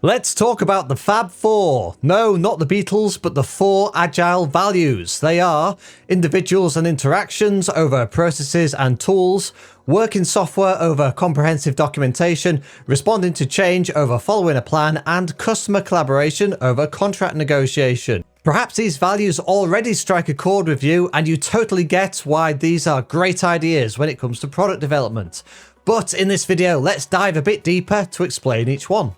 Let's talk about the Fab Four. No, not the Beatles, but the four agile values. They are individuals and interactions over processes and tools, working software over comprehensive documentation, responding to change over following a plan, and customer collaboration over contract negotiation. Perhaps these values already strike a chord with you and you totally get why these are great ideas when it comes to product development. But in this video, let's dive a bit deeper to explain each one.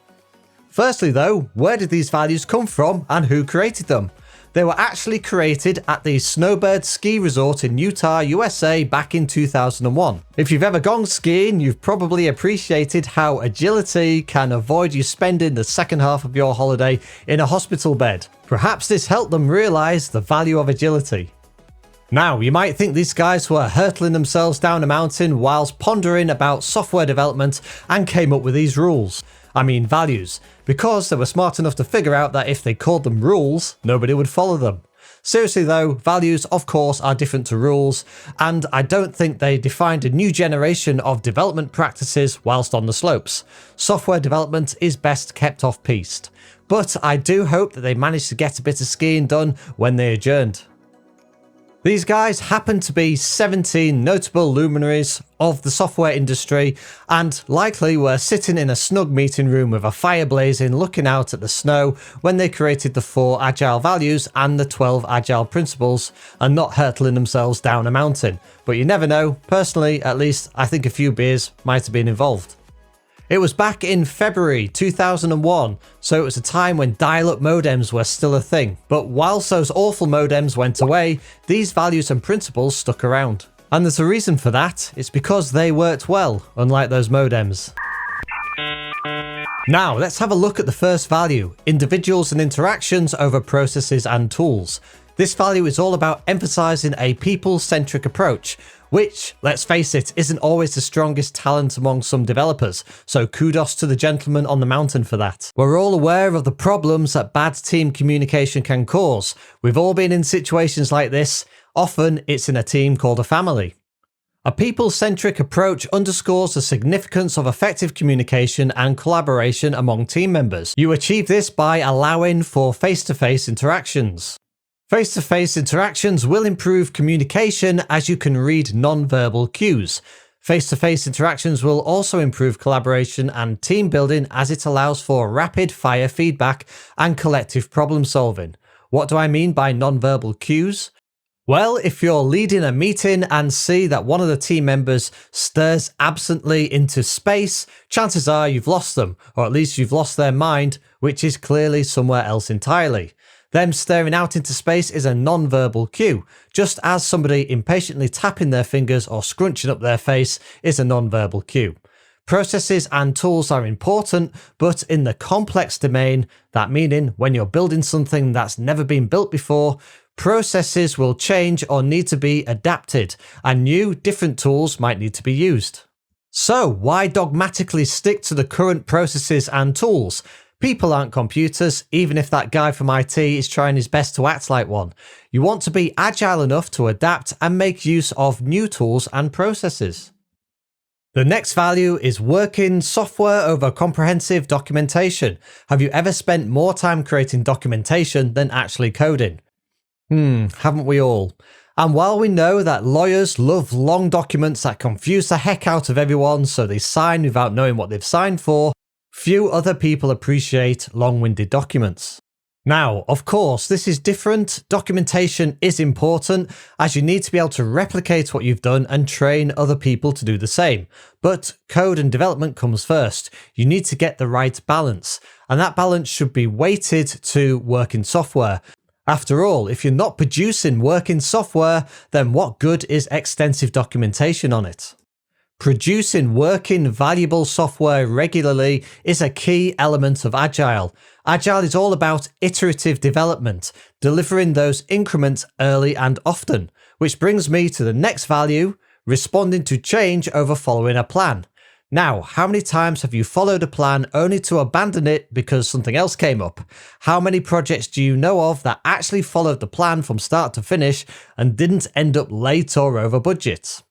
Firstly though, where did these values come from and who created them? They were actually created at the Snowbird Ski Resort in Utah, USA back in 2001. If you've ever gone skiing, you've probably appreciated how agility can avoid you spending the second half of your holiday in a hospital bed. Perhaps this helped them realize the value of agility. Now, you might think these guys were hurtling themselves down a mountain whilst pondering about software development and came up with these rules. I mean values, because they were smart enough to figure out that if they called them rules, nobody would follow them. Seriously though, values of course are different to rules, and I don't think they defined a new generation of development practices whilst on the slopes. Software development is best kept off-piste. But I do hope that they managed to get a bit of skiing done when they adjourned. These guys happen to be 17 notable luminaries of the software industry and likely were sitting in a snug meeting room with a fire blazing looking out at the snow when they created the 4 agile values and the 12 agile principles and not hurtling themselves down a mountain. But you never know. Personally, at least, I think a few beers might have been involved. It was back in February 2001, so it was a time when dial-up modems were still a thing. But whilst those awful modems went away, these values and principles stuck around. And there's a reason for that. It's because they worked well, unlike those modems. Now, let's have a look at the first value, individuals and interactions over processes and tools. This value is all about emphasizing a people-centric approach, which, let's face it, isn't always the strongest talent among some developers, so kudos to the gentleman on the mountain for that. We're all aware of the problems that bad team communication can cause. We've all been in situations like this. Often it's in a team called a family. A people-centric approach underscores the significance of effective communication and collaboration among team members. You achieve this by allowing for face-to-face interactions. Face-to-face interactions will improve communication as you can read non-verbal cues. Face-to-face interactions will also improve collaboration and team building as it allows for rapid-fire feedback and collective problem solving. What do I mean by non-verbal cues? Well, if you're leading a meeting and see that one of the team members stares absently into space, chances are you've lost them, or at least you've lost their mind, which is clearly somewhere else entirely. Them staring out into space is a non-verbal cue, just as somebody impatiently tapping their fingers or scrunching up their face is a non-verbal cue. Processes and tools are important, but in the complex domain, that meaning when you're building something that's never been built before, processes will change or need to be adapted, and new, different tools might need to be used. So, why dogmatically stick to the current processes and tools? People aren't computers, even if that guy from IT is trying his best to act like one. You want to be agile enough to adapt and make use of new tools and processes. The next value is working software over comprehensive documentation. Have you ever spent more time creating documentation than actually coding? Haven't we all? And while we know that lawyers love long documents that confuse the heck out of everyone so they sign without knowing what they've signed for, few other people appreciate long-winded documents. Now, of course, this is different. Documentation is important as you need to be able to replicate what you've done and train other people to do the same. But code and development comes first. You need to get the right balance, and that balance should be weighted to working software. After all, if you're not producing working software, then what good is extensive documentation on it? Producing working, valuable software regularly is a key element of Agile. Agile is all about iterative development, delivering those increments early and often, which brings me to the next value, responding to change over following a plan. Now, how many times have you followed a plan only to abandon it because something else came up? How many projects do you know of that actually followed the plan from start to finish and didn't end up late or over budget?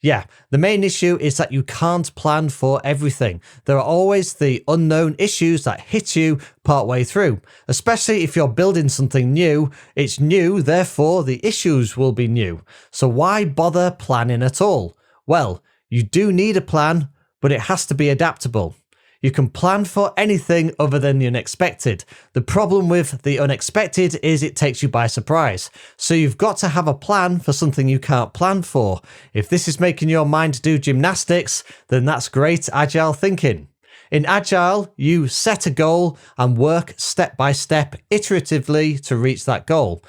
Yeah, the main issue is that you can't plan for everything. There are always the unknown issues that hit you partway through, especially if you're building something new. It's new, therefore the issues will be new. So why bother planning at all? Well, you do need a plan, but it has to be adaptable. You can plan for anything other than the unexpected. The problem with the unexpected is it takes you by surprise. So you've got to have a plan for something you can't plan for. If this is making your mind do gymnastics, then that's great Agile thinking. In Agile, you set a goal and work step by step, iteratively to reach that goal.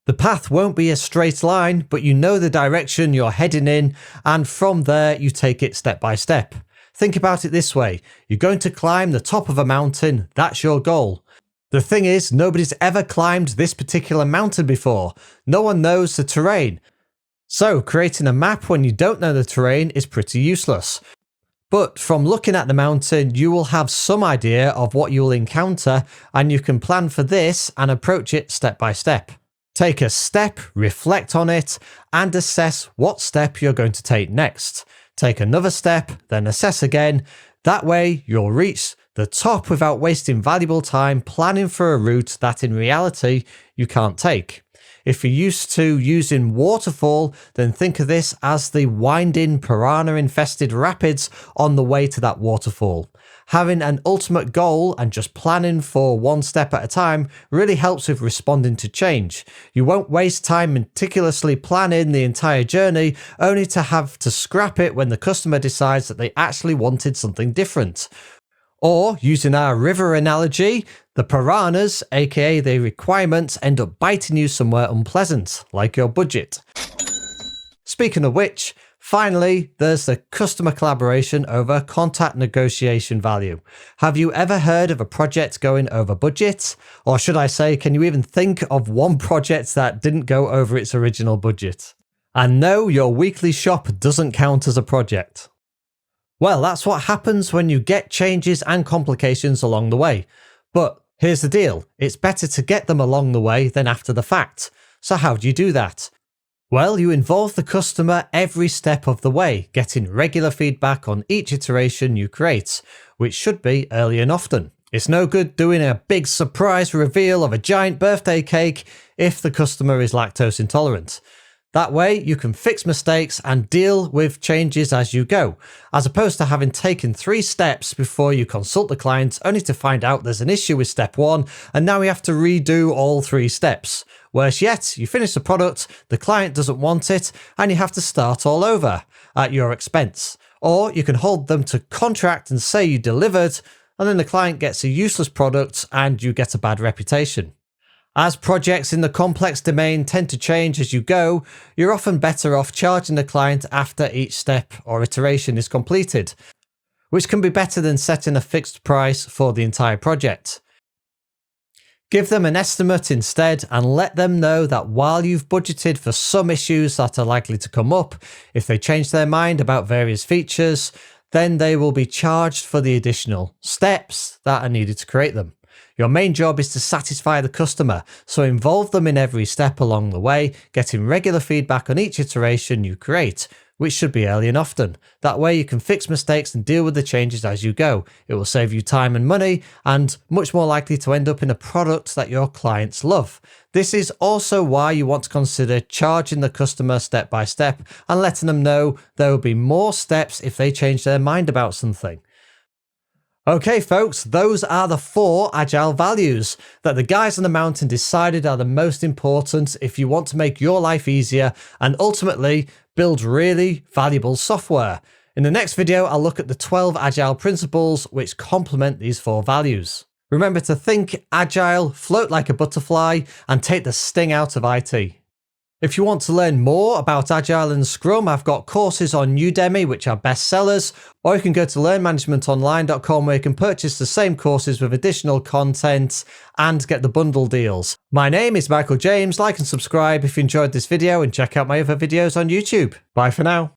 The path won't be a straight line, but you know the direction you're heading in, and from there you take it step by step. Think about it this way. You're going to climb the top of a mountain. That's your goal. The thing is, nobody's ever climbed this particular mountain before. No one knows the terrain. So creating a map when you don't know the terrain is pretty useless. But from looking at the mountain, you will have some idea of what you will encounter, and you can plan for this and approach it step by step. Take a step, reflect on it, and assess what step you're going to take next. Take another step, then assess again. That way you'll reach the top without wasting valuable time planning for a route that in reality you can't take. If you're used to using waterfall, then think of this as the winding piranha-infested rapids on the way to that waterfall. Having an ultimate goal and just planning for one step at a time really helps with responding to change. You won't waste time meticulously planning the entire journey only to have to scrap it when the customer decides that they actually wanted something different. Or, using our river analogy, the piranhas, aka the requirements, end up biting you somewhere unpleasant, like your budget. Speaking of which, finally, there's the customer collaboration over contract negotiation value. Have you ever heard of a project going over budget? Or should I say, can you even think of one project that didn't go over its original budget? And no, your weekly shop doesn't count as a project. Well, that's what happens when you get changes and complications along the way. But here's the deal, it's better to get them along the way than after the fact. So how do you do that? Well, you involve the customer every step of the way, getting regular feedback on each iteration you create, which should be early and often. It's no good doing a big surprise reveal of a giant birthday cake if the customer is lactose intolerant. That way, you can fix mistakes and deal with changes as you go, as opposed to having taken 3 steps before you consult the client only to find out there's an issue with step 1 and now you have to redo all 3 steps. Worse yet, you finish the product, the client doesn't want it, and you have to start all over at your expense. Or you can hold them to contract and say you delivered, and then the client gets a useless product and you get a bad reputation. As projects in the complex domain tend to change as you go, you're often better off charging the client after each step or iteration is completed, which can be better than setting a fixed price for the entire project. Give them an estimate instead and let them know that while you've budgeted for some issues that are likely to come up, if they change their mind about various features, then they will be charged for the additional steps that are needed to create them. Your main job is to satisfy the customer, so involve them in every step along the way, getting regular feedback on each iteration you create, which should be early and often. That way you can fix mistakes and deal with the changes as you go. It will save you time and money, and much more likely to end up in a product that your clients love. This is also why you want to consider charging the customer step by step and letting them know there will be more steps if they change their mind about something. Okay folks, those are the 4 Agile values that the guys on the mountain decided are the most important if you want to make your life easier and ultimately build really valuable software. In the next video, I'll look at the 12 Agile principles which complement these 4 values. Remember to think Agile, float like a butterfly, and take the sting out of IT. If you want to learn more about Agile and Scrum, I've got courses on Udemy which are bestsellers, or you can go to learnmanagementonline.com where you can purchase the same courses with additional content and get the bundle deals. My name is Michael James. Like and subscribe if you enjoyed this video and check out my other videos on YouTube. Bye for now.